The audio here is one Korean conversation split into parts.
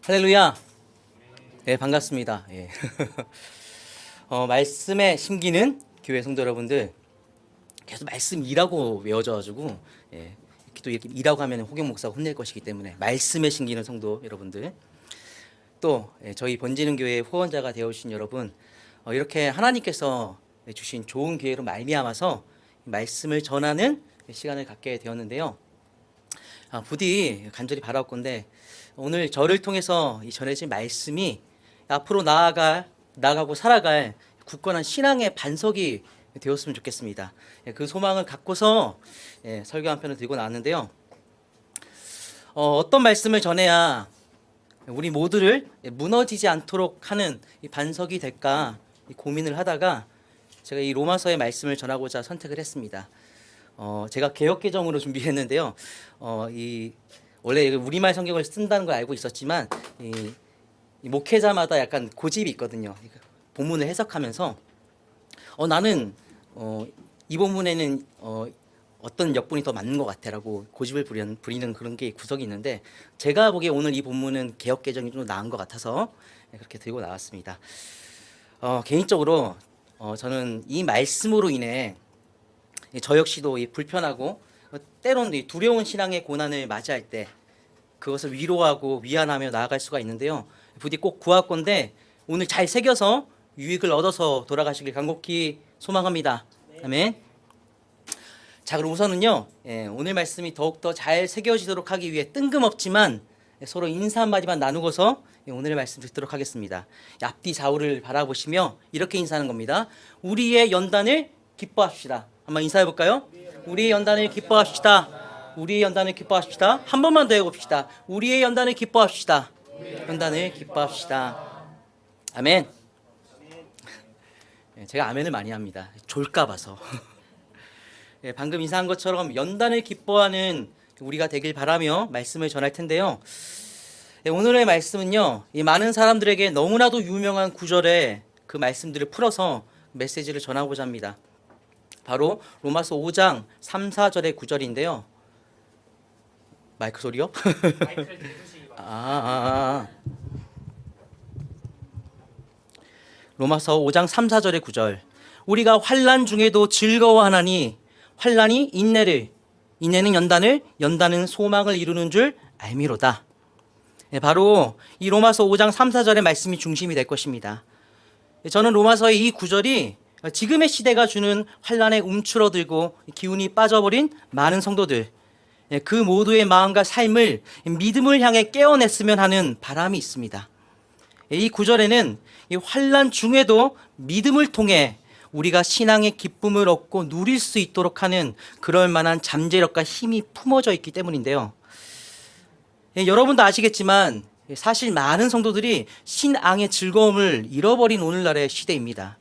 할렐루야. 네, 반갑습니다. 예. 말씀에 심기는 교회 성도 여러분들, 계속 말씀 이라고 외워져가지고, 예, 또 이렇게 이라고 하면 호경 목사가 혼낼 것이기 때문에 말씀에 심기는 성도 여러분들, 또 저희 번지는 교회의 후원자가 되어주신 여러분, 이렇게 하나님께서 주신 좋은 기회로 말미암아서 말씀을 전하는 시간을 갖게 되었는데요. 부디 간절히 바라건대 오늘 저를 통해서 이 전해진 말씀이 앞으로 나아가고 살아갈 굳건한 신앙의 반석이 되었으면 좋겠습니다. 그 소망을 갖고서 설교 한 편을 들고 나왔는데요. 어떤 말씀을 전해야 우리 모두를 무너지지 않도록 하는 이 반석이 될까 고민을 하다가 제가 이 로마서의 말씀을 전하고자 선택을 했습니다. 제가 개역개정으로 준비했는데요. 원래 우리말 성경을 쓴다는 걸 알고 있었지만 이 목회자마다 약간 고집이 있거든요. 본문을 해석하면서 나는 이 본문에는 어떤 역분이 더 맞는 것 같아라고 고집을 부리는 그런 게 구석이 있는데, 제가 보기에 오늘 이 본문은 개역개정이 좀 나은 것 같아서 그렇게 들고 나왔습니다. 개인적으로 저는 이 말씀으로 인해 저 역시도 이 불편하고 때로는 이 두려운 신앙의 고난을 맞이할 때 그것을 위로하고 위안하며 나아갈 수가 있는데요. 부디 꼭 구하건대 오늘 잘 새겨서 유익을 얻어서 돌아가시길 간곡히 소망합니다. 아멘. 자, 그럼 우선은요, 오늘 말씀이 더욱더 잘 새겨지도록 하기 위해 뜬금없지만 서로 인사 한마디만 나누고서 오늘의 말씀 듣도록 하겠습니다. 앞뒤 좌우를 바라보시며 이렇게 인사하는 겁니다. 우리의 연단을 기뻐합시다. 한번 인사해 볼까요? 우리의 연단을 기뻐합시다. 우리의 연단을 기뻐합시다. 한 번만 더 해봅시다. 우리의 연단을 기뻐합시다. 연단을 기뻐합시다. 아멘. 제가 아멘을 많이 합니다. 졸까 봐서. 방금 인사한 것처럼 연단을 기뻐하는 우리가 되길 바라며 말씀을 전할 텐데요. 오늘의 말씀은요, 이 많은 사람들에게 너무나도 유명한 구절의 그 말씀들을 풀어서 메시지를 전하고자 합니다. 바로 로마서 5장 3, 4절의 구절인데요. 마이크 소리요? 로마서 5장 3, 4절의 구절. 우리가 환난 중에도 즐거워하나니 환난이 인내를, 인내는 연단을, 연단은 소망을 이루는 줄 알미로다. 바로 이 로마서 5장 3, 4절의 말씀이 중심이 될 것입니다. 저는 로마서의 이 구절이 지금의 시대가 주는 환난에 움츠러들고 기운이 빠져버린 많은 성도들, 그 모두의 마음과 삶을 믿음을 향해 깨어냈으면 하는 바람이 있습니다. 이 구절에는 이 환난 중에도 믿음을 통해 우리가 신앙의 기쁨을 얻고 누릴 수 있도록 하는 그럴 만한 잠재력과 힘이 품어져 있기 때문인데요. 여러분도 아시겠지만 사실 많은 성도들이 신앙의 즐거움을 잃어버린 오늘날의 시대입니다.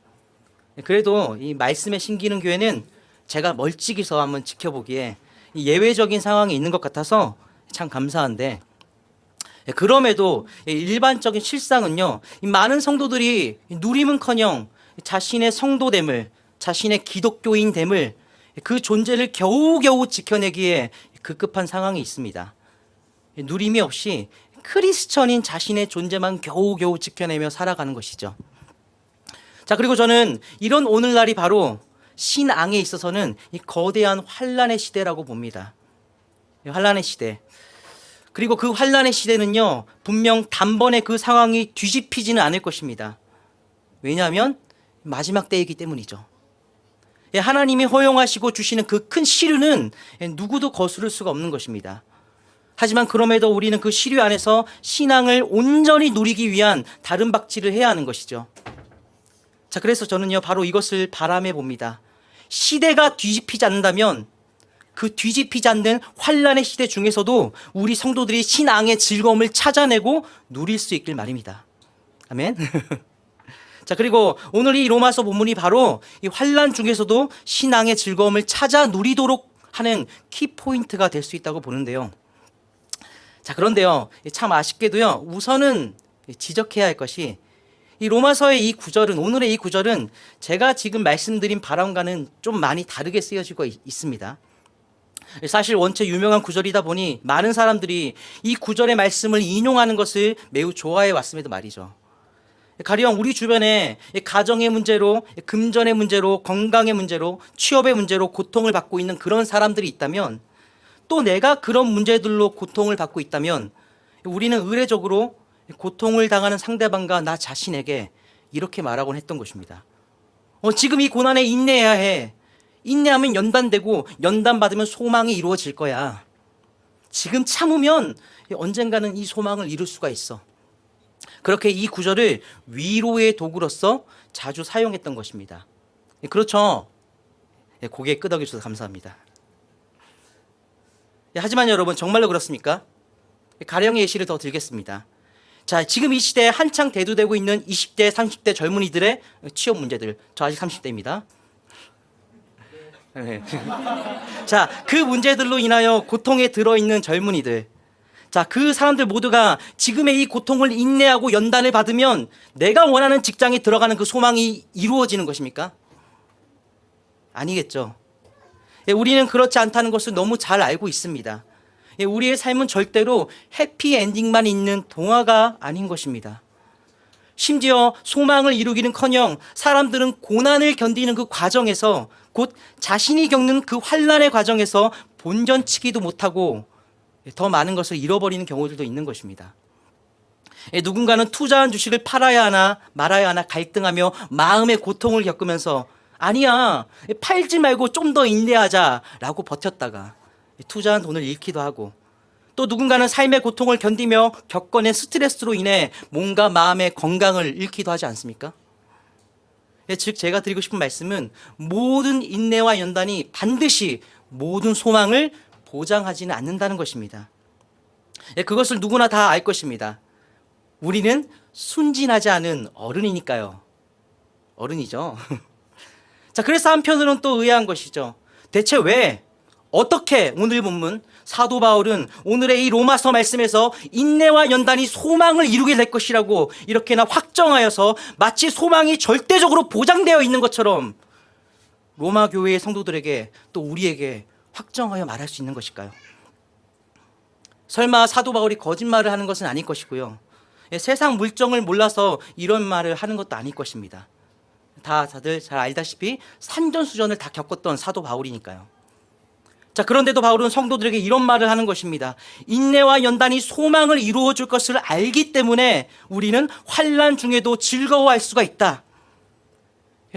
그래도 이 말씀에 심기는 교회는 제가 멀찍이서 한번 지켜보기에 예외적인 상황이 있는 것 같아서 참 감사한데, 그럼에도 일반적인 실상은요, 많은 성도들이 누림은커녕 자신의 성도됨을, 자신의 기독교인됨을, 그 존재를 겨우겨우 지켜내기에 급급한 상황이 있습니다. 누림이 없이 크리스천인 자신의 존재만 겨우겨우 지켜내며 살아가는 것이죠. 자, 그리고 저는 이런 오늘날이 바로 신앙에 있어서는 이 거대한 환난의 시대라고 봅니다. 환난의 시대. 그리고 그 환난의 시대는요, 분명 단번에 그 상황이 뒤집히지는 않을 것입니다. 왜냐하면 마지막 때이기 때문이죠. 하나님이 허용하시고 주시는 그 큰 시류는 누구도 거스를 수가 없는 것입니다. 하지만 그럼에도 우리는 그 시류 안에서 신앙을 온전히 누리기 위한 다른 박질을 해야 하는 것이죠. 자, 그래서 저는요, 바로 이것을 바람해 봅니다. 시대가 뒤집히지 않는다면 그 뒤집히지 않는 환난의 시대 중에서도 우리 성도들이 신앙의 즐거움을 찾아내고 누릴 수 있길 말입니다. 아멘. 자, 그리고 오늘 이 로마서 본문이 바로 이 환난 중에서도 신앙의 즐거움을 찾아 누리도록 하는 키포인트가 될 수 있다고 보는데요. 자, 그런데요, 참 아쉽게도요, 우선은 지적해야 할 것이 이 로마서의 이 구절은, 오늘의 이 구절은 제가 지금 말씀드린 바람과는 좀 많이 다르게 쓰여지고 있습니다. 사실 원체 유명한 구절이다 보니 많은 사람들이 이 구절의 말씀을 인용하는 것을 매우 좋아해 왔음에도 말이죠. 가령 우리 주변에 가정의 문제로, 금전의 문제로, 건강의 문제로, 취업의 문제로 고통을 받고 있는 그런 사람들이 있다면, 또 내가 그런 문제들로 고통을 받고 있다면 우리는 의례적으로 고통을 당하는 상대방과 나 자신에게 이렇게 말하곤 했던 것입니다. 지금 이 고난에 인내해야 해. 인내하면 연단되고 연단받으면 소망이 이루어질 거야. 지금 참으면 언젠가는 이 소망을 이룰 수가 있어. 그렇게 이 구절을 위로의 도구로서 자주 사용했던 것입니다. 그렇죠? 고개 끄덕여 주셔서 감사합니다. 하지만 여러분, 정말로 그렇습니까? 가령의 예시를 더 들겠습니다. 자, 지금 이 시대에 한창 대두되고 있는 20대, 30대 젊은이들의 취업 문제들. 저 아직 30대입니다. 자, 그 문제들로 인하여 고통에 들어있는 젊은이들. 자, 그 사람들 모두가 지금의 이 고통을 인내하고 연단을 받으면 내가 원하는 직장에 들어가는 그 소망이 이루어지는 것입니까? 아니겠죠. 우리는 그렇지 않다는 것을 너무 잘 알고 있습니다. 우리의 삶은 절대로 해피엔딩만 있는 동화가 아닌 것입니다. 심지어 소망을 이루기는커녕 사람들은 고난을 견디는 그 과정에서, 곧 자신이 겪는 그 환난의 과정에서 본전치기도 못하고 더 많은 것을 잃어버리는 경우들도 있는 것입니다. 누군가는 투자한 주식을 팔아야 하나 말아야 하나 갈등하며 마음의 고통을 겪으면서 아니야, 팔지 말고 좀 더 인내하자라고 버텼다가 투자한 돈을 잃기도 하고, 또 누군가는 삶의 고통을 견디며 겪어낸 스트레스로 인해 몸과 마음의 건강을 잃기도 하지 않습니까? 즉 제가 드리고 싶은 말씀은 모든 인내와 연단이 반드시 모든 소망을 보장하지는 않는다는 것입니다. 그것을 누구나 다 알 것입니다. 우리는 순진하지 않은 어른이니까요. 어른이죠. 자, 그래서 한편으로는 또 의아한 것이죠. 대체 왜, 어떻게 오늘 본문 사도 바울은 오늘의 이 로마서 말씀에서 인내와 연단이 소망을 이루게 될 것이라고 이렇게나 확정하여서 마치 소망이 절대적으로 보장되어 있는 것처럼 로마 교회의 성도들에게 또 우리에게 확정하여 말할 수 있는 것일까요? 설마 사도 바울이 거짓말을 하는 것은 아닐 것이고요. 세상 물정을 몰라서 이런 말을 하는 것도 아닐 것입니다. 다들 잘 알다시피 산전수전을 다 겪었던 사도 바울이니까요. 자, 그런데도 바울은 성도들에게 이런 말을 하는 것입니다. 인내와 연단이 소망을 이루어 줄 것을 알기 때문에 우리는 환난 중에도 즐거워할 수가 있다.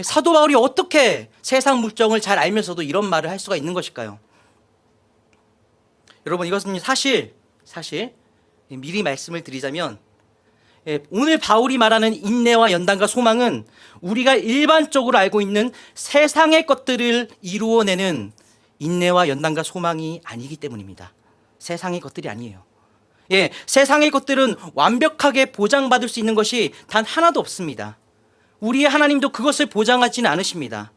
사도 바울이 어떻게 세상 물정을 잘 알면서도 이런 말을 할 수가 있는 것일까요? 여러분, 이것은 사실 미리 말씀을 드리자면 오늘 바울이 말하는 인내와 연단과 소망은 우리가 일반적으로 알고 있는 세상의 것들을 이루어내는 인내와 연단과 소망이 아니기 때문입니다. 세상의 것들이 아니에요. 세상의 것들은 완벽하게 보장받을 수 있는 것이 단 하나도 없습니다. 우리의 하나님도 그것을 보장하지는 않으십니다.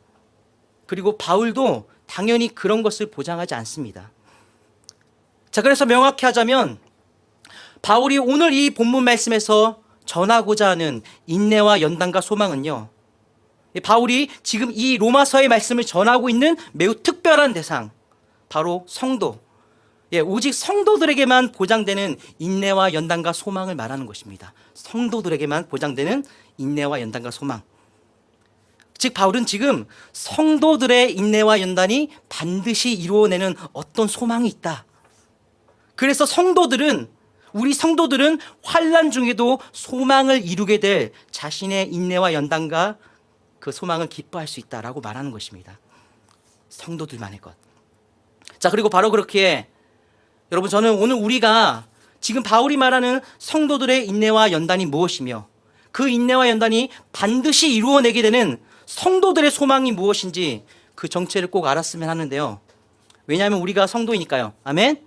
그리고 바울도 당연히 그런 것을 보장하지 않습니다. 자, 그래서 명확히 하자면 바울이 오늘 이 본문 말씀에서 전하고자 하는 인내와 연단과 소망은요, 바울이 지금 이 로마서의 말씀을 전하고 있는 매우 특별한 대상, 바로 성도, 오직 성도들에게만 보장되는 인내와 연단과 소망을 말하는 것입니다. 성도들에게만 보장되는 인내와 연단과 소망. 즉 바울은 지금 성도들의 인내와 연단이 반드시 이루어내는 어떤 소망이 있다. 그래서 우리 성도들은 환난 중에도 소망을 이루게 될 자신의 인내와 연단과 그 소망을 기뻐할 수 있다라고 말하는 것입니다. 성도들만의 것. 자, 그리고 바로 그렇기에 여러분, 저는 오늘 우리가 지금 바울이 말하는 성도들의 인내와 연단이 무엇이며 그 인내와 연단이 반드시 이루어내게 되는 성도들의 소망이 무엇인지 그 정체를 꼭 알았으면 하는데요. 왜냐하면 우리가 성도이니까요. 아멘?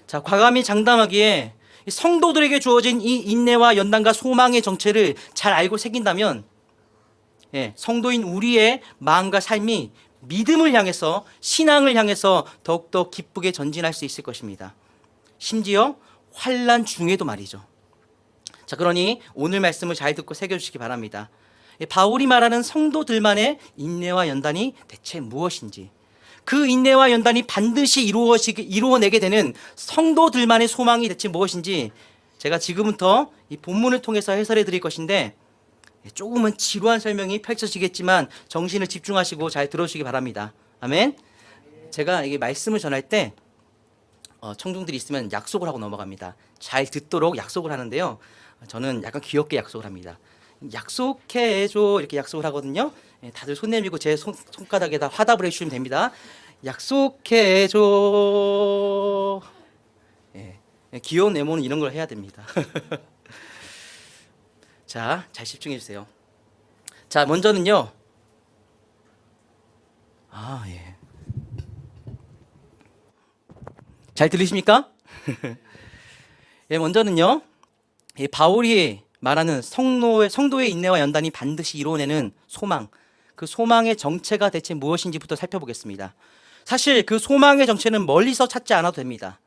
자, 과감히 장담하기에 성도들에게 주어진 이 인내와 연단과 소망의 정체를 잘 알고 새긴다면 성도인 우리의 마음과 삶이 믿음을 향해서, 신앙을 향해서 더욱더 기쁘게 전진할 수 있을 것입니다. 심지어 환난 중에도 말이죠. 자, 그러니 오늘 말씀을 잘 듣고 새겨주시기 바랍니다. 바울이 말하는 성도들만의 인내와 연단이 대체 무엇인지, 그 인내와 연단이 반드시 이루어내게 되는 성도들만의 소망이 대체 무엇인지 제가 지금부터 이 본문을 통해서 해설해 드릴 것인데, 조금은 지루한 설명이 펼쳐지겠지만 정신을 집중하시고 잘 들어주시기 바랍니다. 아멘. 제가 이게 말씀을 전할 때 청중들이 있으면 약속을 하고 넘어갑니다. 잘 듣도록 약속을 하는데요. 저는 약간 귀엽게 약속을 합니다. 약속해줘 이렇게 약속을 하거든요. 다들 손 내밀고 제 손가락에다 화답을 해주시면 됩니다. 약속해줘. 귀여운 네모는 이런 걸 해야 됩니다. 자, 잘 집중해 주세요. 자, 먼저는요. 예. 잘 들리십니까? 먼저는요. 바울이 말하는 성도의 인내와 연단이 반드시 이루어내는 소망, 그 소망의 정체가 대체 무엇인지부터 살펴보겠습니다. 사실 그 소망의 정체는 멀리서 찾지 않아도 됩니다.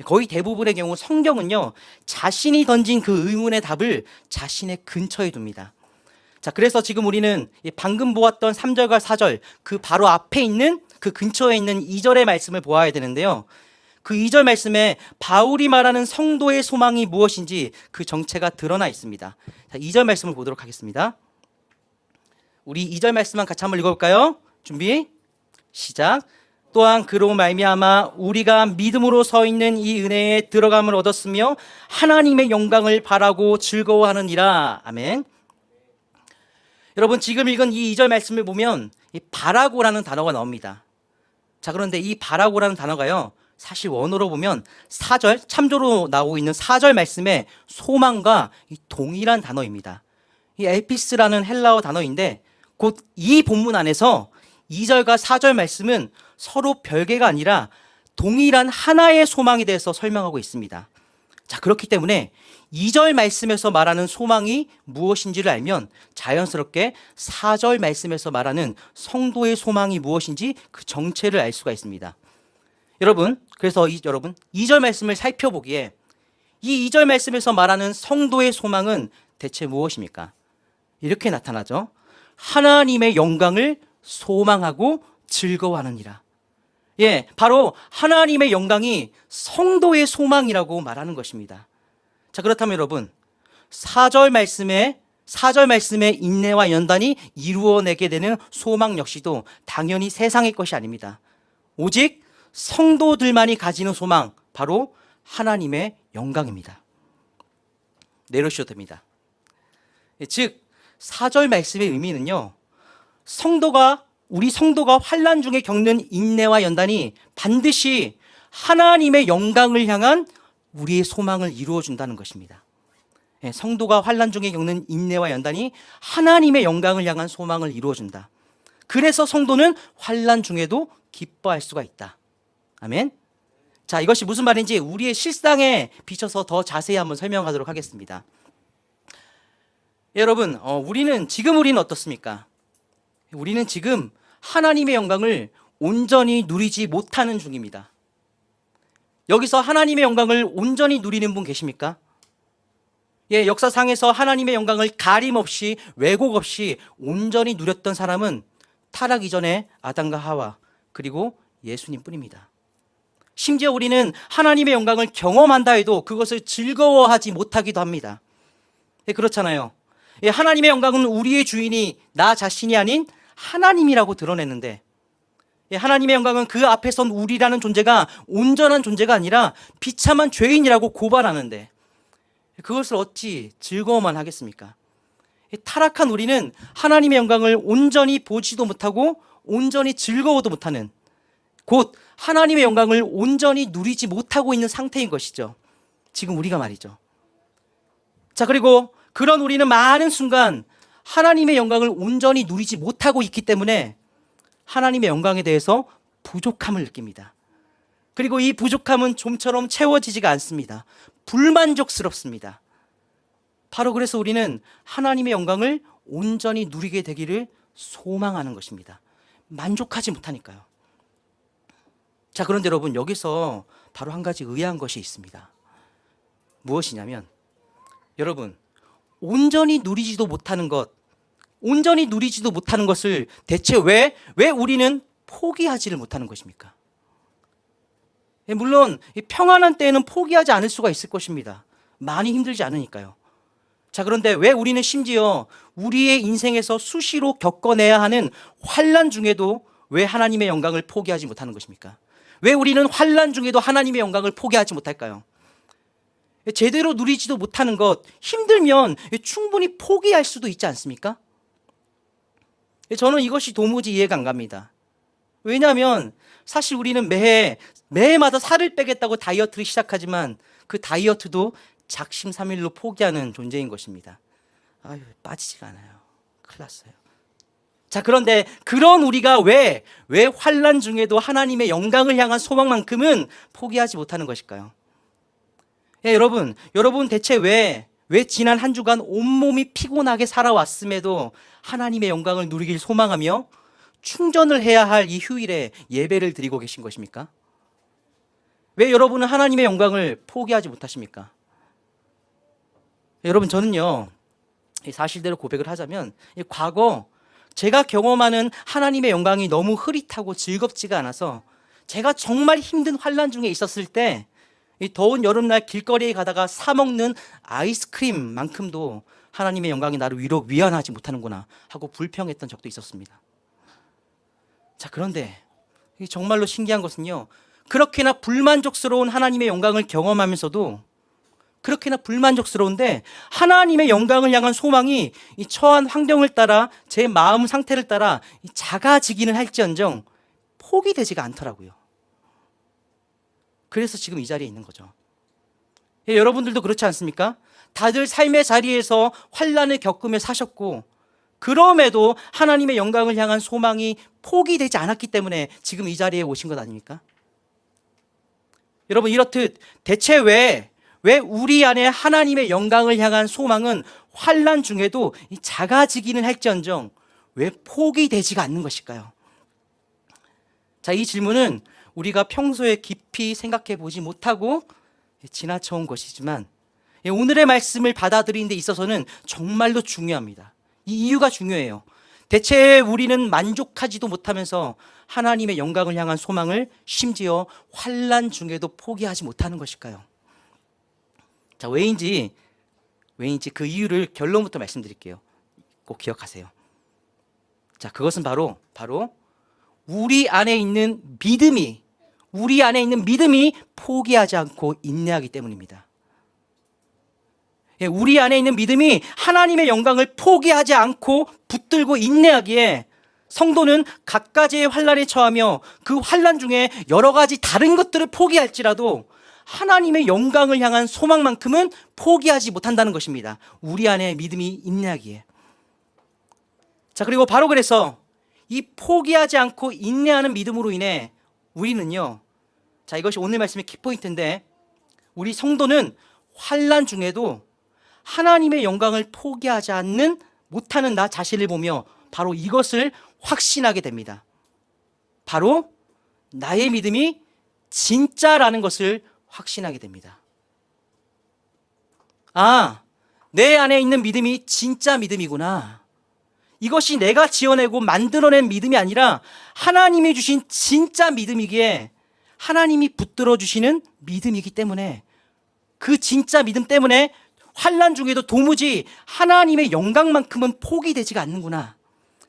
거의 대부분의 경우 성경은요, 자신이 던진 그 의문의 답을 자신의 근처에 둡니다. 자, 그래서 지금 우리는 방금 보았던 3절과 4절, 그 바로 앞에 있는 그 근처에 있는 2절의 말씀을 보아야 되는데요. 그 2절 말씀에 바울이 말하는 성도의 소망이 무엇인지 그 정체가 드러나 있습니다. 자, 2절 말씀을 보도록 하겠습니다. 우리 2절 말씀만 같이 한번 읽어볼까요? 준비, 시작. 또한 그로 말미암아 우리가 믿음으로 서 있는 이 은혜에 들어감을 얻었으며 하나님의 영광을 바라고 즐거워하느니라. 아멘. 여러분, 지금 읽은 이 2절 말씀을 보면 이 바라고라는 단어가 나옵니다. 자, 그런데 이 바라고라는 단어가요, 사실 원어로 보면 4절, 참조로 나오고 있는 4절 말씀의 소망과 동일한 단어입니다. 이 엘피스라는 헬라어 단어인데 곧 이 본문 안에서 2절과 4절 말씀은 서로 별개가 아니라 동일한 하나의 소망에 대해서 설명하고 있습니다. 자, 그렇기 때문에 2절 말씀에서 말하는 소망이 무엇인지를 알면 자연스럽게 4절 말씀에서 말하는 성도의 소망이 무엇인지 그 정체를 알 수가 있습니다. 여러분, 그래서 2절 말씀을 살펴보기에 이 2절 말씀에서 말하는 성도의 소망은 대체 무엇입니까? 이렇게 나타나죠. 하나님의 영광을 소망하고 즐거워하느니라. 바로 하나님의 영광이 성도의 소망이라고 말하는 것입니다. 자, 그렇다면 여러분, 4절 말씀의 인내와 연단이 이루어내게 되는 소망 역시도 당연히 세상의 것이 아닙니다. 오직 성도들만이 가지는 소망, 바로 하나님의 영광입니다. 내려주셔도 됩니다. 즉 4절 말씀의 의미는요, 우리 성도가 환난 중에 겪는 인내와 연단이 반드시 하나님의 영광을 향한 우리의 소망을 이루어 준다는 것입니다. 성도가 환난 중에 겪는 인내와 연단이 하나님의 영광을 향한 소망을 이루어 준다. 그래서 성도는 환난 중에도 기뻐할 수가 있다. 아멘. 자, 이것이 무슨 말인지 우리의 실상에 비춰서 더 자세히 한번 설명하도록 하겠습니다. 여러분, 우리는 어떻습니까? 우리는 지금 하나님의 영광을 온전히 누리지 못하는 중입니다. 여기서 하나님의 영광을 온전히 누리는 분 계십니까? 역사상에서 하나님의 영광을 가림 없이 왜곡 없이 온전히 누렸던 사람은 타락 이전에 아담과 하와 그리고 예수님 뿐입니다. 심지어 우리는 하나님의 영광을 경험한다 해도 그것을 즐거워하지 못하기도 합니다. 그렇잖아요. 하나님의 영광은 우리의 주인이 나 자신이 아닌 하나님이라고 드러내는데, 하나님의 영광은 그 앞에 선 우리라는 존재가 온전한 존재가 아니라 비참한 죄인이라고 고발하는데 그것을 어찌 즐거워만 하겠습니까? 타락한 우리는 하나님의 영광을 온전히 보지도 못하고 온전히 즐거워도 못하는, 곧 하나님의 영광을 온전히 누리지 못하고 있는 상태인 것이죠. 지금 우리가 말이죠. 자, 그리고 그런 우리는 많은 순간 하나님의 영광을 온전히 누리지 못하고 있기 때문에 하나님의 영광에 대해서 부족함을 느낍니다. 그리고 이 부족함은 좀처럼 채워지지가 않습니다. 불만족스럽습니다. 바로 그래서 우리는 하나님의 영광을 온전히 누리게 되기를 소망하는 것입니다. 만족하지 못하니까요. 자, 그런데 여러분, 여기서 바로 한 가지 의아한 것이 있습니다. 무엇이냐면, 여러분, 온전히 누리지도 못하는 것을 대체 왜 우리는 포기하지를 못하는 것입니까? 물론 평안한 때에는 포기하지 않을 수가 있을 것입니다. 많이 힘들지 않으니까요. 자, 그런데 왜 우리는 심지어 우리의 인생에서 수시로 겪어내야 하는 환난 중에도 왜 하나님의 영광을 포기하지 못하는 것입니까? 왜 우리는 환난 중에도 하나님의 영광을 포기하지 못할까요? 제대로 누리지도 못하는 것, 힘들면 충분히 포기할 수도 있지 않습니까? 저는 이것이 도무지 이해가 안 갑니다. 왜냐하면 사실 우리는 매해마다 살을 빼겠다고 다이어트를 시작하지만 그 다이어트도 작심삼일로 포기하는 존재인 것입니다. 아유, 빠지지가 않아요. 큰일 났어요. 자, 그런데 그런 우리가 왜 환난 중에도 하나님의 영광을 향한 소망만큼은 포기하지 못하는 것일까요? 여러분 대체 왜 지난 한 주간 온몸이 피곤하게 살아왔음에도 하나님의 영광을 누리길 소망하며 충전을 해야 할 이 휴일에 예배를 드리고 계신 것입니까? 왜 여러분은 하나님의 영광을 포기하지 못하십니까? 여러분, 저는요, 사실대로 고백을 하자면 과거 제가 경험하는 하나님의 영광이 너무 흐릿하고 즐겁지가 않아서 제가 정말 힘든 환난 중에 있었을 때 이 더운 여름날 길거리에 가다가 사 먹는 아이스크림만큼도 하나님의 영광이 나를 위안하지 못하는구나 하고 불평했던 적도 있었습니다. 자, 그런데 정말로 신기한 것은요, 그렇게나 불만족스러운 하나님의 영광을 경험하면서도 그렇게나 불만족스러운데 하나님의 영광을 향한 소망이 이 처한 환경을 따라 제 마음 상태를 따라 작아지기는 할지언정 포기되지가 않더라고요. 그래서 지금 이 자리에 있는 거죠. 여러분들도 그렇지 않습니까? 다들 삶의 자리에서 환난을 겪으며 사셨고 그럼에도 하나님의 영광을 향한 소망이 포기되지 않았기 때문에 지금 이 자리에 오신 것 아닙니까? 여러분, 이렇듯 대체 왜 우리 안에 하나님의 영광을 향한 소망은 환난 중에도 작아지기는 할지언정 왜 포기되지가 않는 것일까요? 자, 이 질문은 우리가 평소에 깊이 생각해 보지 못하고 지나쳐온 것이지만 오늘의 말씀을 받아들이는 데 있어서는 정말로 중요합니다. 이 이유가 중요해요. 대체 우리는 만족하지도 못하면서 하나님의 영광을 향한 소망을 심지어 환난 중에도 포기하지 못하는 것일까요? 자, 왜인지 그 이유를 결론부터 말씀드릴게요. 꼭 기억하세요. 자, 그것은 바로 우리 안에 있는 믿음이 포기하지 않고 인내하기 때문입니다. 우리 안에 있는 믿음이 하나님의 영광을 포기하지 않고 붙들고 인내하기에 성도는 갖가지의 환난에 처하며 그 환난 중에 여러 가지 다른 것들을 포기할지라도 하나님의 영광을 향한 소망만큼은 포기하지 못한다는 것입니다. 우리 안에 믿음이 인내하기에. 자, 그리고 바로 그래서 이 포기하지 않고 인내하는 믿음으로 인해 우리는요, 자, 이것이 오늘 말씀의 키포인트인데 우리 성도는 환난 중에도 하나님의 영광을 포기하지 못하는 나 자신을 보며 바로 이것을 확신하게 됩니다. 바로 나의 믿음이 진짜라는 것을 확신하게 됩니다. 아, 내 안에 있는 믿음이 진짜 믿음이구나. 이것이 내가 지어내고 만들어낸 믿음이 아니라 하나님이 주신 진짜 믿음이기에 하나님이 붙들어 주시는 믿음이기 때문에 그 진짜 믿음 때문에 환난 중에도 도무지 하나님의 영광만큼은 포기되지가 않는구나.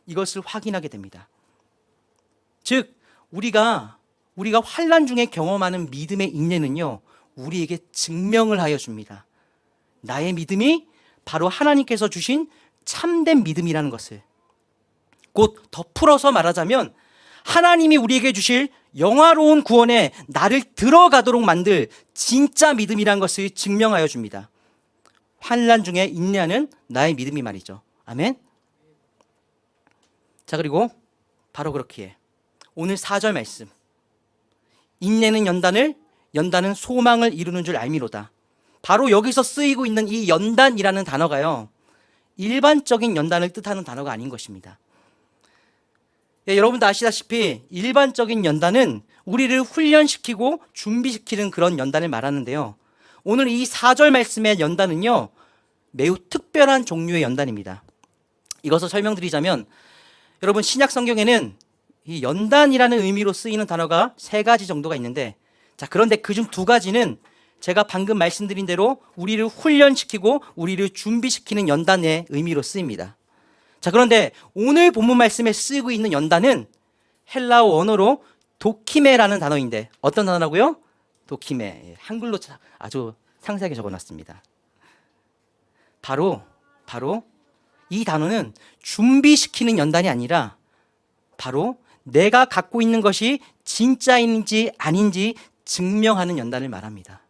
이것을 확인하게 됩니다. 즉 우리가 환난 중에 경험하는 믿음의 인내는요, 우리에게 증명을 하여 줍니다. 나의 믿음이 바로 하나님께서 주신 참된 믿음이라는 것을. 곧 더 풀어서 말하자면 하나님이 우리에게 주실 영화로운 구원에 나를 들어가도록 만들 진짜 믿음이라는 것을 증명하여 줍니다. 환난 중에 인내하는 나의 믿음이 말이죠. 아멘. 자, 그리고 바로 그렇기에 오늘 4절 말씀, 인내는 연단은 소망을 이루는 줄 알미로다. 바로 여기서 쓰이고 있는 이 연단이라는 단어가요, 일반적인 연단을 뜻하는 단어가 아닌 것입니다. 여러분도 아시다시피 일반적인 연단은 우리를 훈련시키고 준비시키는 그런 연단을 말하는데요, 오늘 이 4절 말씀의 연단은요, 매우 특별한 종류의 연단입니다. 이것을 설명드리자면, 여러분 신약 성경에는 이 연단이라는 의미로 쓰이는 단어가 3가지 정도가 있는데, 자, 그런데 그중 2가지는 제가 방금 말씀드린 대로 우리를 훈련시키고 우리를 준비시키는 연단의 의미로 쓰입니다. 자, 그런데 오늘 본문 말씀에 쓰이고 있는 연단은 헬라어 언어로 도키메라는 단어인데, 어떤 단어라고요? 도키메. 한글로 아주 상세하게 적어놨습니다. 바로 이 단어는 준비시키는 연단이 아니라 바로 내가 갖고 있는 것이 진짜인지 아닌지 증명하는 연단을 말합니다.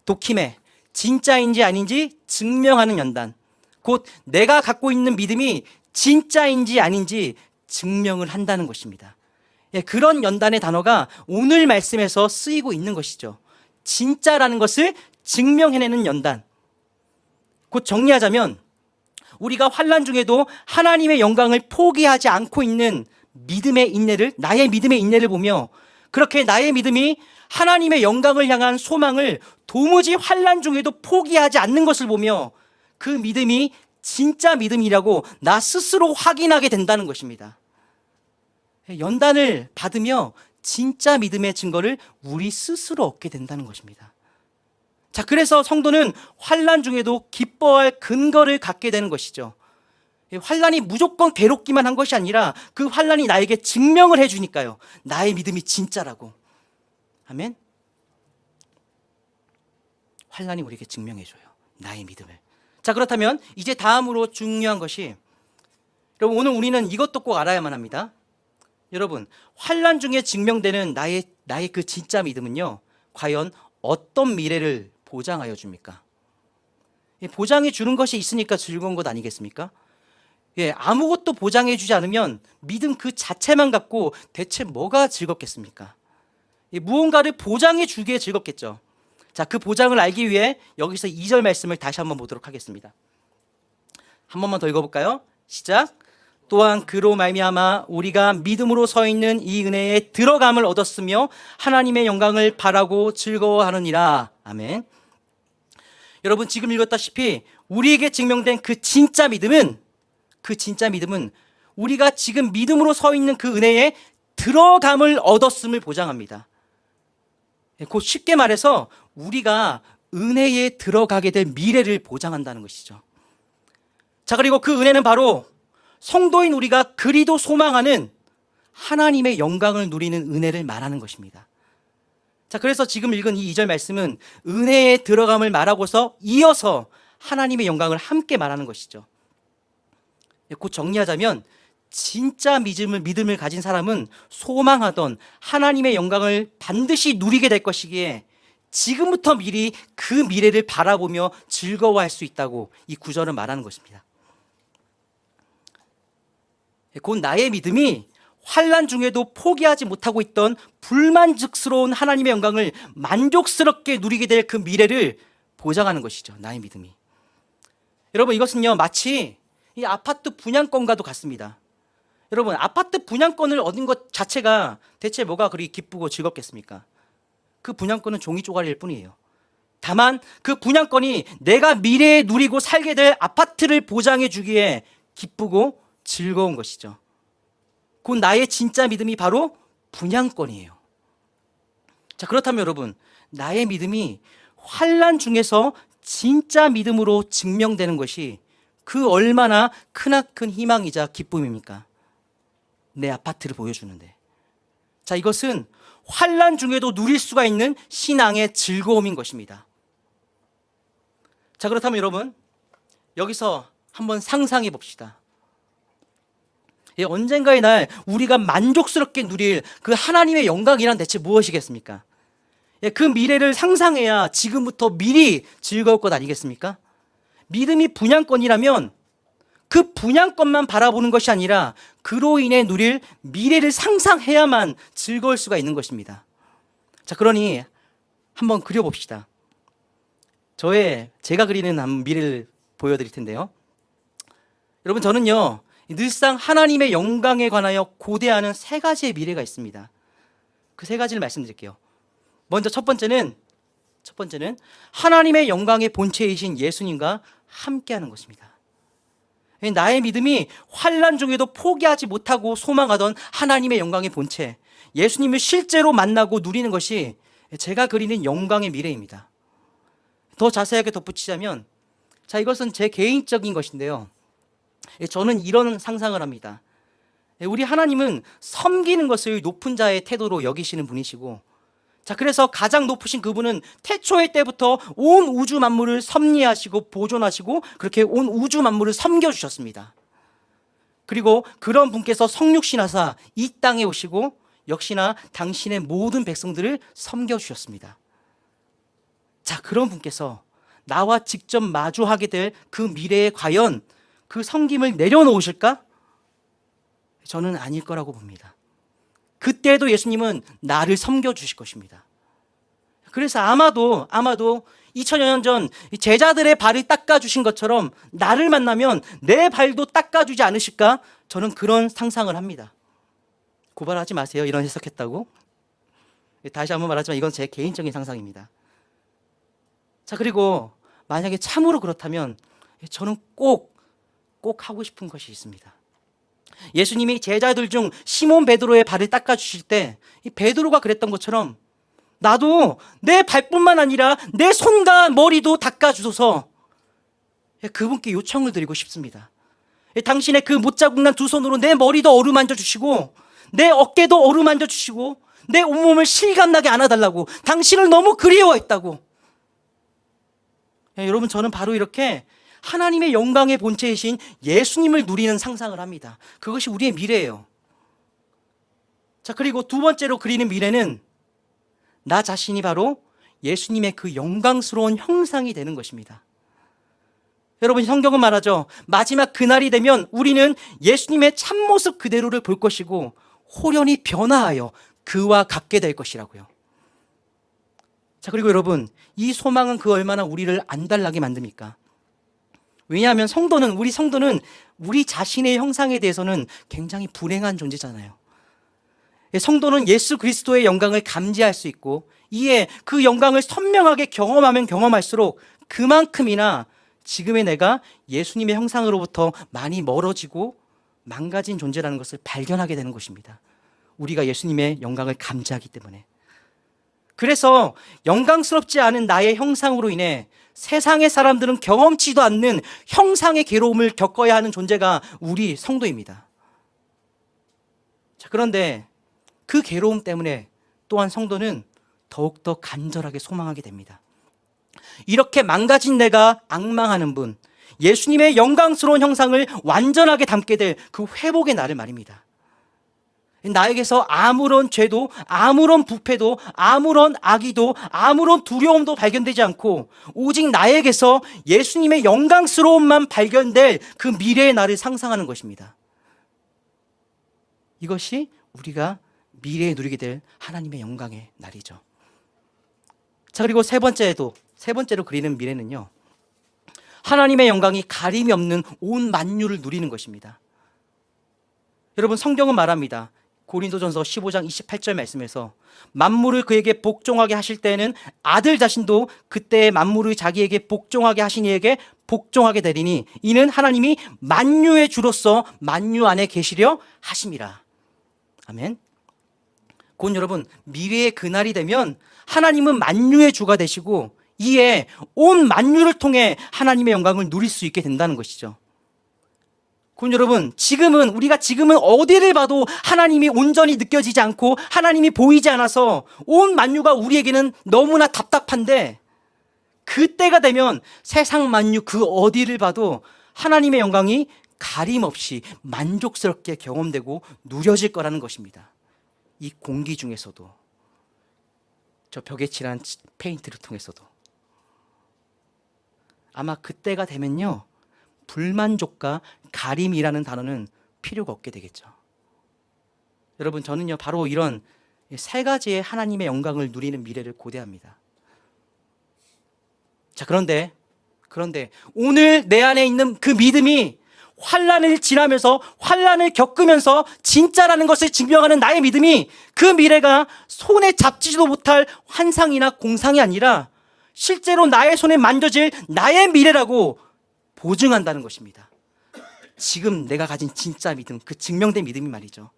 도키메, 진짜인지 아닌지 증명하는 연단. 곧 내가 갖고 있는 믿음이 진짜인지 아닌지 증명을 한다는 것입니다. 예, 그런 연단의 단어가 오늘 말씀에서 쓰이고 있는 것이죠. 진짜라는 것을 증명해내는 연단. 곧 정리하자면 우리가 환난 중에도 하나님의 영광을 포기하지 않고 있는 믿음의 인내를, 나의 믿음의 인내를 보며 그렇게 나의 믿음이 하나님의 영광을 향한 소망을 도무지 환난 중에도 포기하지 않는 것을 보며 그 믿음이 진짜 믿음이라고 나 스스로 확인하게 된다는 것입니다. 연단을 받으며 진짜 믿음의 증거를 우리 스스로 얻게 된다는 것입니다. 자, 그래서 성도는 환난 중에도 기뻐할 근거를 갖게 되는 것이죠. 환난이 무조건 괴롭기만 한 것이 아니라 그 환난이 나에게 증명을 해주니까요. 나의 믿음이 진짜라고. 아멘. 환난이 우리에게 증명해줘요. 나의 믿음을. 자, 그렇다면 이제 다음으로 중요한 것이, 여러분 오늘 우리는 이것도 꼭 알아야만 합니다. 여러분, 환난 중에 증명되는 나의 그 진짜 믿음은요, 과연 어떤 미래를 보장하여 줍니까? 보장해 주는 것이 있으니까 즐거운 것 아니겠습니까? 예, 아무것도 보장해 주지 않으면 믿음 그 자체만 갖고 대체 뭐가 즐겁겠습니까? 무언가를 보장해 주기에 즐겁겠죠. 자, 그 보장을 알기 위해 여기서 2절 말씀을 다시 한번 보도록 하겠습니다. 한 번만 더 읽어볼까요? 시작. 또한 그로 말미암아 우리가 믿음으로 서 있는 이 은혜에 들어감을 얻었으며 하나님의 영광을 바라고 즐거워하느니라. 아멘. 여러분, 지금 읽었다시피 우리에게 증명된 그 진짜 믿음은 우리가 지금 믿음으로 서 있는 그 은혜에 들어감을 얻었음을 보장합니다. 곧 쉽게 말해서 우리가 은혜에 들어가게 될 미래를 보장한다는 것이죠. 자, 그리고 그 은혜는 바로 성도인 우리가 그리도 소망하는 하나님의 영광을 누리는 은혜를 말하는 것입니다. 자, 그래서 지금 읽은 이 2절 말씀은 은혜에 들어감을 말하고서 이어서 하나님의 영광을 함께 말하는 것이죠. 곧 정리하자면 진짜 믿음을 가진 사람은 소망하던 하나님의 영광을 반드시 누리게 될 것이기에 지금부터 미리 그 미래를 바라보며 즐거워할 수 있다고 이 구절은 말하는 것입니다. 곧 나의 믿음이 환난 중에도 포기하지 못하고 있던 불만족스러운 하나님의 영광을 만족스럽게 누리게 될 그 미래를 보장하는 것이죠. 나의 믿음이. 여러분, 이것은요 마치 이 아파트 분양권과도 같습니다. 여러분, 아파트 분양권을 얻은 것 자체가 대체 뭐가 그리 기쁘고 즐겁겠습니까? 그 분양권은 종이 조각일 뿐이에요. 다만 그 분양권이 내가 미래에 누리고 살게 될 아파트를 보장해 주기에 기쁘고 즐거운 것이죠. 곧 나의 진짜 믿음이 바로 분양권이에요. 자, 그렇다면 여러분, 나의 믿음이 환난 중에서 진짜 믿음으로 증명되는 것이 그 얼마나 크나큰 희망이자 기쁨입니까? 내 아파트를 보여주는데. 자, 이것은 환난 중에도 누릴 수가 있는 신앙의 즐거움인 것입니다. 자, 그렇다면 여러분, 여기서 한번 상상해 봅시다. 언젠가의 날 우리가 만족스럽게 누릴 그 하나님의 영광이란 대체 무엇이겠습니까? 그 미래를 상상해야 지금부터 미리 즐거울 것 아니겠습니까? 믿음이 분양권이라면 그 분양권만 바라보는 것이 아니라 그로 인해 누릴 미래를 상상해야만 즐거울 수가 있는 것입니다. 자, 그러니 한번 그려봅시다. 제가 그리는 한 미래를 보여드릴 텐데요. 여러분, 저는요 늘상 하나님의 영광에 관하여 고대하는 3가지의 미래가 있습니다. 그 3가지를 말씀드릴게요. 먼저 첫 번째는 하나님의 영광의 본체이신 예수님과 함께하는 것입니다. 나의 믿음이 환난 중에도 포기하지 못하고 소망하던 하나님의 영광의 본체, 예수님을 실제로 만나고 누리는 것이 제가 그리는 영광의 미래입니다. 더 자세하게 덧붙이자면, 자, 이것은 제 개인적인 것인데요. 저는 이런 상상을 합니다. 우리 하나님은 섬기는 것을 높은 자의 태도로 여기시는 분이시고, 자, 그래서 가장 높으신 그분은 태초의 때부터 온 우주 만물을 섭리하시고 보존하시고 그렇게 온 우주 만물을 섬겨주셨습니다. 그리고 그런 분께서 성육신하사 이 땅에 오시고 역시나 당신의 모든 백성들을 섬겨주셨습니다. 자, 그런 분께서 나와 직접 마주하게 될 그 미래에 과연 그 섬김을 내려놓으실까? 저는 아닐 거라고 봅니다. 그때도 예수님은 나를 섬겨주실 것입니다. 그래서 아마도 2000여 년 전 제자들의 발을 닦아주신 것처럼 나를 만나면 내 발도 닦아주지 않으실까? 저는 그런 상상을 합니다. 고발하지 마세요. 이런 해석했다고. 다시 한번 말하지만 이건 제 개인적인 상상입니다. 자, 그리고 만약에 참으로 그렇다면 저는 꼭 하고 싶은 것이 있습니다. 예수님이 제자들 중 시몬 베드로의 발을 닦아주실 때 이 베드로가 그랬던 것처럼 나도 내 발뿐만 아니라 내 손과 머리도 닦아주소서, 그분께 요청을 드리고 싶습니다. 당신의 그 못자국난 두 손으로 내 머리도 어루만져 주시고 내 어깨도 어루만져 주시고 내 온몸을 실감나게 안아달라고, 당신을 너무 그리워했다고. 여러분, 저는 바로 이렇게 하나님의 영광의 본체이신 예수님을 누리는 상상을 합니다. 그것이 우리의 미래예요. 자, 그리고 두 번째로 그리는 미래는 나 자신이 바로 예수님의 그 영광스러운 형상이 되는 것입니다. 여러분, 성경은 말하죠. 마지막 그날이 되면 우리는 예수님의 참모습 그대로를 볼 것이고 호련히 변화하여 그와 같게 될 것이라고요. 자, 그리고 여러분, 이 소망은 그 얼마나 우리를 안달나게 만듭니까? 왜냐하면 우리 성도는 우리 자신의 형상에 대해서는 굉장히 불행한 존재잖아요. 성도는 예수 그리스도의 영광을 감지할 수 있고 이에 그 영광을 선명하게 경험하면 경험할수록 그만큼이나 지금의 내가 예수님의 형상으로부터 많이 멀어지고 망가진 존재라는 것을 발견하게 되는 것입니다. 우리가 예수님의 영광을 감지하기 때문에. 그래서 영광스럽지 않은 나의 형상으로 인해 세상의 사람들은 경험치도 않는 형상의 괴로움을 겪어야 하는 존재가 우리 성도입니다. 자, 그런데 그 괴로움 때문에 또한 성도는 더욱더 간절하게 소망하게 됩니다. 이렇게 망가진 내가 앙망하는 분, 예수님의 영광스러운 형상을 완전하게 담게 될 그 회복의 날을 말입니다. 나에게서 아무런 죄도, 아무런 부패도, 아무런 악의도, 아무런 두려움도 발견되지 않고 오직 나에게서 예수님의 영광스러움만 발견될 그 미래의 날을 상상하는 것입니다. 이것이 우리가 미래에 누리게 될 하나님의 영광의 날이죠. 자, 그리고 세 번째로 그리는 미래는요, 하나님의 영광이 가림이 없는 온 만유를 누리는 것입니다. 여러분, 성경은 말합니다. 고린도전서 15장 28절 말씀에서 만물을 그에게 복종하게 하실 때에는 아들 자신도 그때의 만물을 자기에게 복종하게 하신 이에게 복종하게 되리니 이는 하나님이 만유의 주로서 만유 안에 계시려 하심이라. 아멘. 곧 여러분, 미래의 그날이 되면 하나님은 만유의 주가 되시고 이에 온 만유를 통해 하나님의 영광을 누릴 수 있게 된다는 것이죠. 곧 여러분, 우리가 지금은 어디를 봐도 하나님이 온전히 느껴지지 않고 하나님이 보이지 않아서 온 만유가 우리에게는 너무나 답답한데, 그때가 되면 세상 만유 그 어디를 봐도 하나님의 영광이 가림없이 만족스럽게 경험되고 누려질 거라는 것입니다. 이 공기 중에서도, 저 벽에 칠한 페인트를 통해서도. 아마 그때가 되면요, 불만족과 가림이라는 단어는 필요가 없게 되겠죠. 여러분, 저는요 바로 이런 세 가지의 하나님의 영광을 누리는 미래를 고대합니다. 자, 그런데 오늘 내 안에 있는 그 믿음이 환난을 지나면서, 환난을 겪으면서 진짜라는 것을 증명하는 나의 믿음이 그 미래가 손에 잡지도 못할 환상이나 공상이 아니라 실제로 나의 손에 만져질 나의 미래라고 보증한다는 것입니다. 지금 내가 가진 진짜 믿음, 그 증명된 믿음이 말이죠.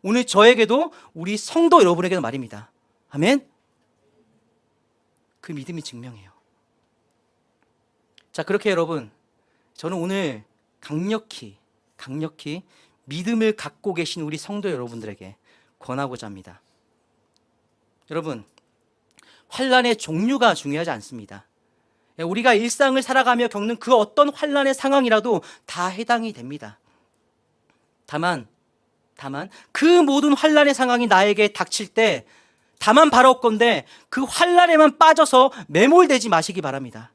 오늘 저에게도 우리 성도 여러분에게도 말입니다. 아멘. 그 믿음이 증명해요. 자, 그렇게 여러분, 저는 오늘 강력히 믿음을 갖고 계신 우리 성도 여러분들에게 권하고자 합니다. 여러분, 환난의 종류가 중요하지 않습니다. 우리가 일상을 살아가며 겪는 그 어떤 환난의 상황이라도 다 해당이 됩니다. 다만 그 모든 환난의 상황이 나에게 닥칠 때 다만 바라옵건대 그 환난에만 빠져서 매몰되지 마시기 바랍니다.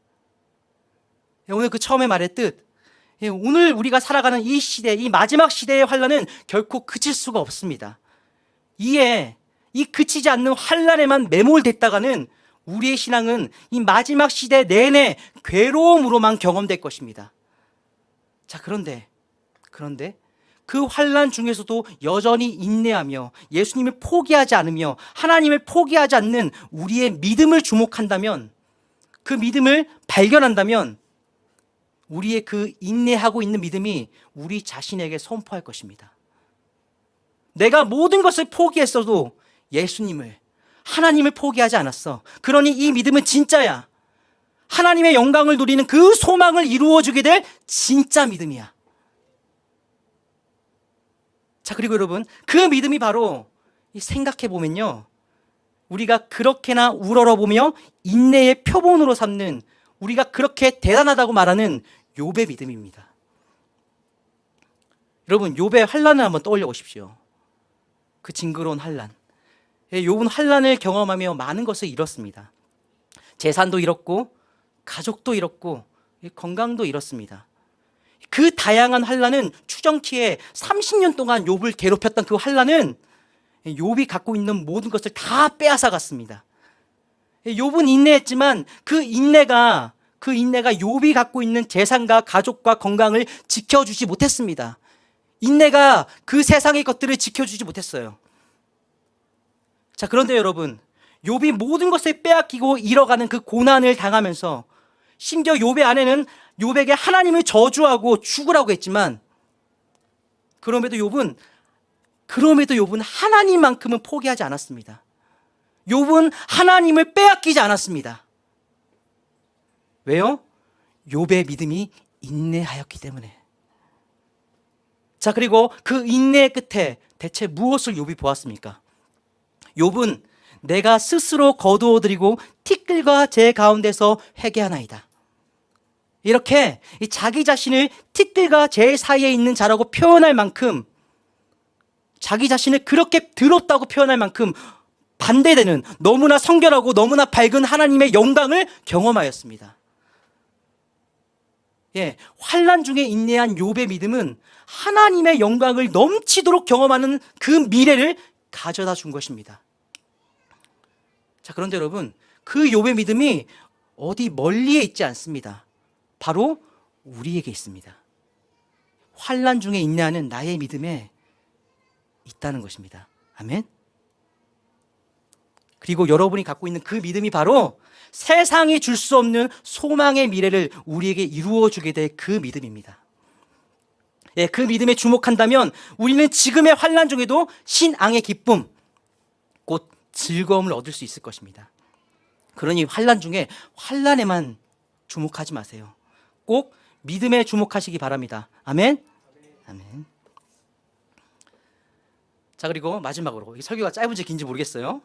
오늘 그 처음에 말했듯 오늘 우리가 살아가는 이 시대, 이 마지막 시대의 환난은 결코 그칠 수가 없습니다. 이에 이 그치지 않는 환난에만 매몰됐다가는 우리의 신앙은 이 마지막 시대 내내 괴로움으로만 경험될 것입니다. 자, 그런데 그 환난 중에서도 여전히 인내하며 예수님을 포기하지 않으며 하나님을 포기하지 않는 우리의 믿음을 주목한다면, 그 믿음을 발견한다면 우리의 그 인내하고 있는 믿음이 우리 자신에게 선포할 것입니다. 내가 모든 것을 포기했어도 예수님을, 하나님을 포기하지 않았어. 그러니 이 믿음은 진짜야. 하나님의 영광을 누리는 그 소망을 이루어주게 될 진짜 믿음이야. 자, 그리고 여러분, 그 믿음이 바로 생각해 보면요, 우리가 그렇게나 우러러보며 인내의 표본으로 삼는, 우리가 그렇게 대단하다고 말하는 욥의 믿음입니다. 여러분, 욥의 환난을 한번 떠올려 보십시오. 그 징그러운 환난. 욥은 환난을 경험하며 많은 것을 잃었습니다. 재산도 잃었고, 가족도 잃었고, 건강도 잃었습니다. 그 다양한 환난은 추정키에 30년 동안 욥을 괴롭혔던 그 환난은 욥이 갖고 있는 모든 것을 다 빼앗아 갔습니다. 욥은 인내했지만 그 인내가 욥이 갖고 있는 재산과 가족과 건강을 지켜주지 못했습니다. 인내가 그 세상의 것들을 지켜주지 못했어요. 자, 그런데 여러분, 욥이 모든 것을 빼앗기고 잃어가는 그 고난을 당하면서 심지어 욥의 아내는 욥에게 하나님을 저주하고 죽으라고 했지만 그럼에도 욥은 하나님만큼은 포기하지 않았습니다. 욥은 하나님을 빼앗기지 않았습니다. 왜요? 욥의 믿음이 인내하였기 때문에. 자, 그리고 그 인내의 끝에 대체 무엇을 욥이 보았습니까? 욥은 내가 스스로 거두어들이고 티끌과 제 가운데서 회개하나이다. 이렇게 자기 자신을 티끌과 제 사이에 있는 자라고 표현할 만큼, 자기 자신을 그렇게 더럽다고 표현할 만큼 반대되는, 너무나 성결하고 너무나 밝은 하나님의 영광을 경험하였습니다. 환난 중에 인내한 욥의 믿음은 하나님의 영광을 넘치도록 경험하는 그 미래를 가져다 준 것입니다. 자, 그런데 여러분, 그 욥의 믿음이 어디 멀리에 있지 않습니다. 바로 우리에게 있습니다. 환난 중에 인내하는 나의 믿음에 있다는 것입니다. 아멘. 그리고 여러분이 갖고 있는 그 믿음이 바로 세상이 줄 수 없는 소망의 미래를 우리에게 이루어주게 될 그 믿음입니다. 그 믿음에 주목한다면 우리는 지금의 환난 중에도 신앙의 기쁨, 곧 즐거움을 얻을 수 있을 것입니다. 그러니 환난 중에 환난에만 주목하지 마세요. 꼭 믿음에 주목하시기 바랍니다. 아멘. 아멘. 자, 그리고 마지막으로, 이 설교가 짧은지 긴지 모르겠어요.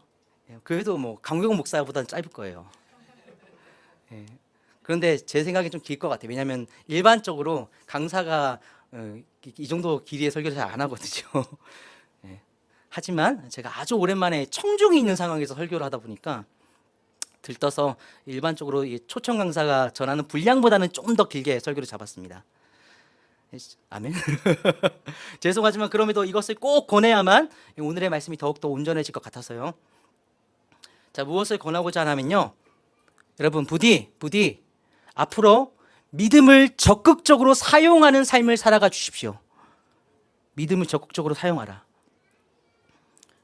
그래도 뭐 강경 목사보다는 짧을 거예요. 그런데 제 생각엔 좀 길 것 같아요. 왜냐하면 일반적으로 강사가 이 정도 길이의 설교를 잘 안 하거든요. 하지만 제가 아주 오랜만에 청중이 있는 상황에서 설교를 하다 보니까 들떠서 일반적으로 이 초청 강사가 전하는 분량보다는 좀 더 길게 설교를 잡았습니다. 아멘. 죄송하지만 그럼에도 이것을 꼭 권해야만 오늘의 말씀이 더욱더 온전해질 것 같아서요. 자, 무엇을 권하고자 하냐면요, 여러분, 부디 앞으로 믿음을 적극적으로 사용하는 삶을 살아가 주십시오. 믿음을 적극적으로 사용하라.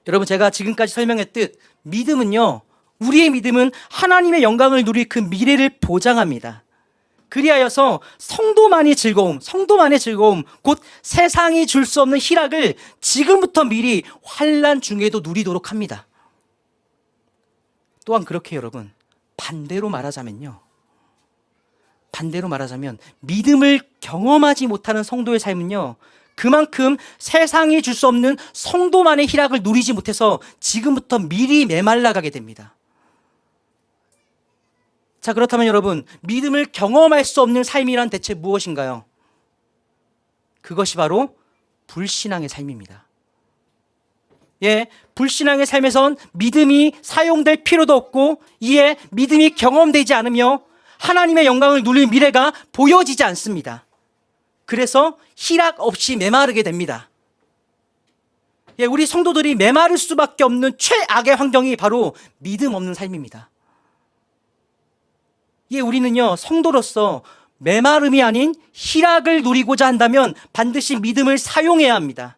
여러분, 제가 지금까지 설명했듯 우리의 믿음은 하나님의 영광을 누릴 그 미래를 보장합니다. 그리하여서 성도만의 즐거움, 곧 세상이 줄 수 없는 희락을 지금부터 미리 환난 중에도 누리도록 합니다. 또한 그렇게 여러분, 반대로 말하자면 믿음을 경험하지 못하는 성도의 삶은요, 그만큼 세상이 줄 수 없는 성도만의 희락을 누리지 못해서 지금부터 미리 메말라가게 됩니다. 자, 그렇다면 여러분, 믿음을 경험할 수 없는 삶이란 대체 무엇인가요? 그것이 바로 불신앙의 삶입니다. 예, 불신앙의 삶에선 믿음이 사용될 필요도 없고, 이에 믿음이 경험되지 않으며 하나님의 영광을 누릴 미래가 보여지지 않습니다. 그래서 희락 없이 메마르게 됩니다. 예, 우리 성도들이 메마를 수밖에 없는 최악의 환경이 바로 믿음 없는 삶입니다. 예, 우리는요, 성도로서 메마름이 아닌 희락을 누리고자 한다면 반드시 믿음을 사용해야 합니다.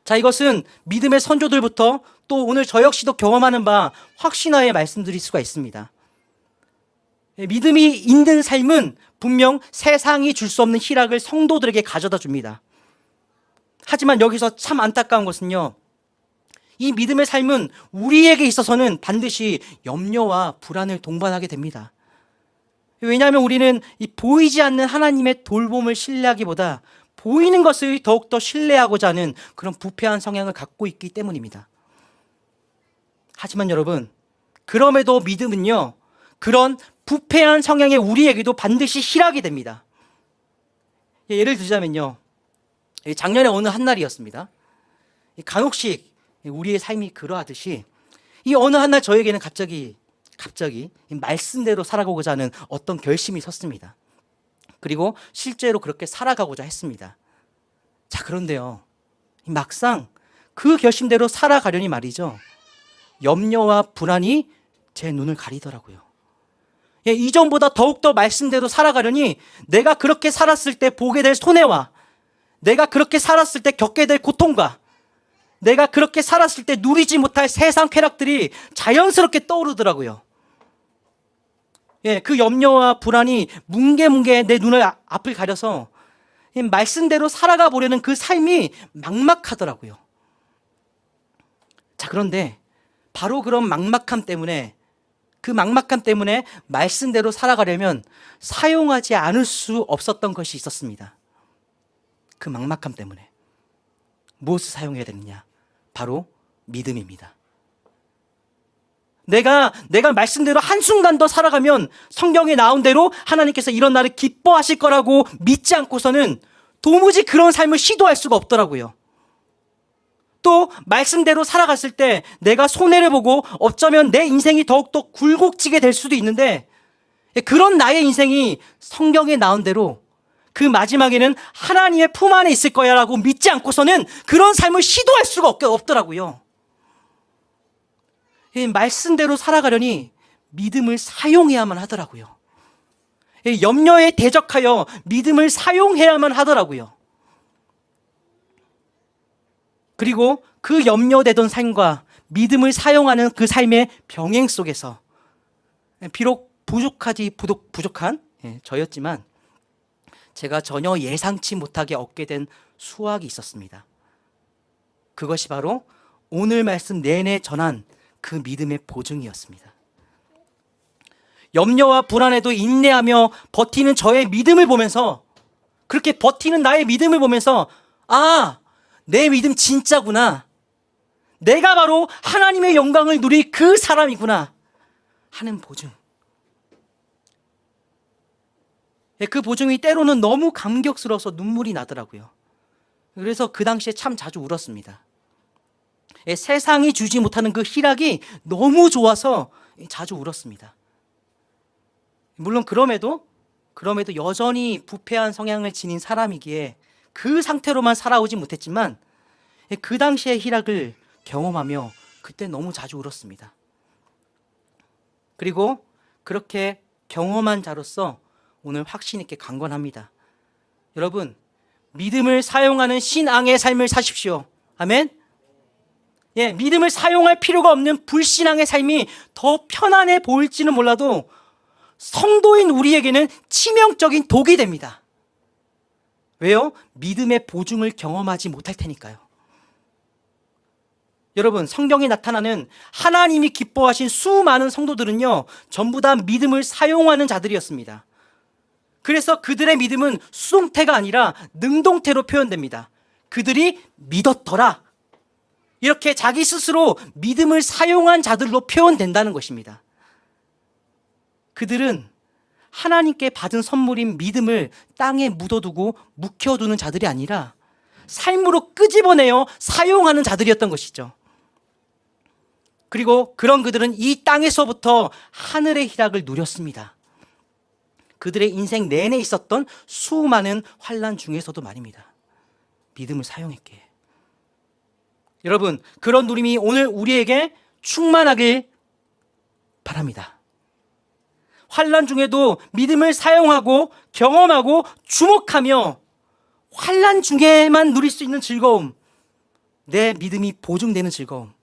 자, 이것은 믿음의 선조들부터 또 오늘 저 역시도 경험하는 바 확신하에 말씀드릴 수가 있습니다. 믿음이 있는 삶은 분명 세상이 줄 수 없는 희락을 성도들에게 가져다 줍니다. 하지만 여기서 참 안타까운 것은요, 이 믿음의 삶은 우리에게 있어서는 반드시 염려와 불안을 동반하게 됩니다. 왜냐하면 우리는 이 보이지 않는 하나님의 돌봄을 신뢰하기보다 보이는 것을 더욱더 신뢰하고자 하는 그런 부패한 성향을 갖고 있기 때문입니다. 하지만 여러분, 그럼에도 믿음은요, 그런 부패한 성향의 우리에게도 반드시 희락이 됩니다. 예를 들자면요, 작년에 어느 한날이었습니다. 간혹씩 우리의 삶이 그러하듯이 이 어느 한날 저에게는 갑자기 말씀대로 살아가고자 하는 어떤 결심이 섰습니다. 그리고 실제로 그렇게 살아가고자 했습니다. 자, 그런데요, 막상 그 결심대로 살아가려니 말이죠, 염려와 불안이 제 눈을 가리더라고요. 예, 이전보다 더욱더 말씀대로 살아가려니 내가 그렇게 살았을 때 보게 될 손해와 내가 그렇게 살았을 때 겪게 될 고통과 내가 그렇게 살았을 때 누리지 못할 세상 쾌락들이 자연스럽게 떠오르더라고요. 예, 그 염려와 불안이 뭉게뭉게 내 눈을 앞을 가려서 말씀대로 살아가 보려는 그 삶이 막막하더라고요. 자, 그런데 바로 그런 막막함 때문에 말씀대로 살아가려면 사용하지 않을 수 없었던 것이 있었습니다. 그 막막함 때문에 무엇을 사용해야 되느냐? 바로 믿음입니다. 내가 말씀대로 한순간 더 살아가면 성경에 나온 대로 하나님께서 이런 나를 기뻐하실 거라고 믿지 않고서는 도무지 그런 삶을 시도할 수가 없더라고요. 또 말씀대로 살아갔을 때 내가 손해를 보고 어쩌면 내 인생이 더욱더 굴곡지게 될 수도 있는데, 그런 나의 인생이 성경에 나온 대로 그 마지막에는 하나님의 품 안에 있을 거야 라고 믿지 않고서는 그런 삶을 시도할 수가 없더라고요. 말씀대로 살아가려니 믿음을 사용해야만 하더라고요. 염려에 대적하여 믿음을 사용해야만 하더라고요. 그리고 그 염려되던 삶과 믿음을 사용하는 그 삶의 병행 속에서 비록 부족한 저였지만 제가 전혀 예상치 못하게 얻게 된 수확이 있었습니다. 그것이 바로 오늘 말씀 내내 전한 그 믿음의 보증이었습니다. 염려와 불안에도 인내하며 버티는 저의 믿음을 보면서, 그렇게 버티는 나의 믿음을 보면서, 아, 내 믿음 진짜구나, 내가 바로 하나님의 영광을 누릴 그 사람이구나 하는 보증. 그 보증이 때로는 너무 감격스러워서 눈물이 나더라고요. 그래서 그 당시에 참 자주 울었습니다. 세상이 주지 못하는 그 희락이 너무 좋아서 자주 울었습니다. 물론 그럼에도 여전히 부패한 성향을 지닌 사람이기에 그 상태로만 살아오지 못했지만 그 당시의 희락을 경험하며 그때 너무 자주 울었습니다. 그리고 그렇게 경험한 자로서 오늘 확신 있게 강권합니다. 여러분, 믿음을 사용하는 신앙의 삶을 사십시오. 아멘. 예, 믿음을 사용할 필요가 없는 불신앙의 삶이 더 편안해 보일지는 몰라도 성도인 우리에게는 치명적인 독이 됩니다. 왜요? 믿음의 보증을 경험하지 못할 테니까요. 여러분, 성경에 나타나는 하나님이 기뻐하신 수많은 성도들은요, 전부 다 믿음을 사용하는 자들이었습니다. 그래서 그들의 믿음은 수동태가 아니라 능동태로 표현됩니다. 그들이 믿었더라. 이렇게 자기 스스로 믿음을 사용한 자들로 표현된다는 것입니다. 그들은 하나님께 받은 선물인 믿음을 땅에 묻어두고 묵혀두는 자들이 아니라 삶으로 끄집어내어 사용하는 자들이었던 것이죠. 그리고 그런 그들은 이 땅에서부터 하늘의 희락을 누렸습니다. 그들의 인생 내내 있었던 수많은 환난 중에서도 말입니다. 믿음을 사용했기에. 여러분, 그런 누림이 오늘 우리에게 충만하길 바랍니다. 환난 중에도 믿음을 사용하고 경험하고 주목하며 환난 중에만 누릴 수 있는 즐거움, 내 믿음이 보증되는 즐거움,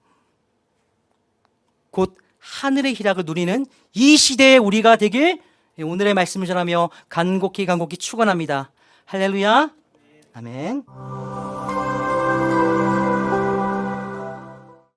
곧 하늘의 희락을 누리는 이 시대의 우리가 되길 오늘의 말씀을 전하며 간곡히 축원합니다. 할렐루야. 아멘.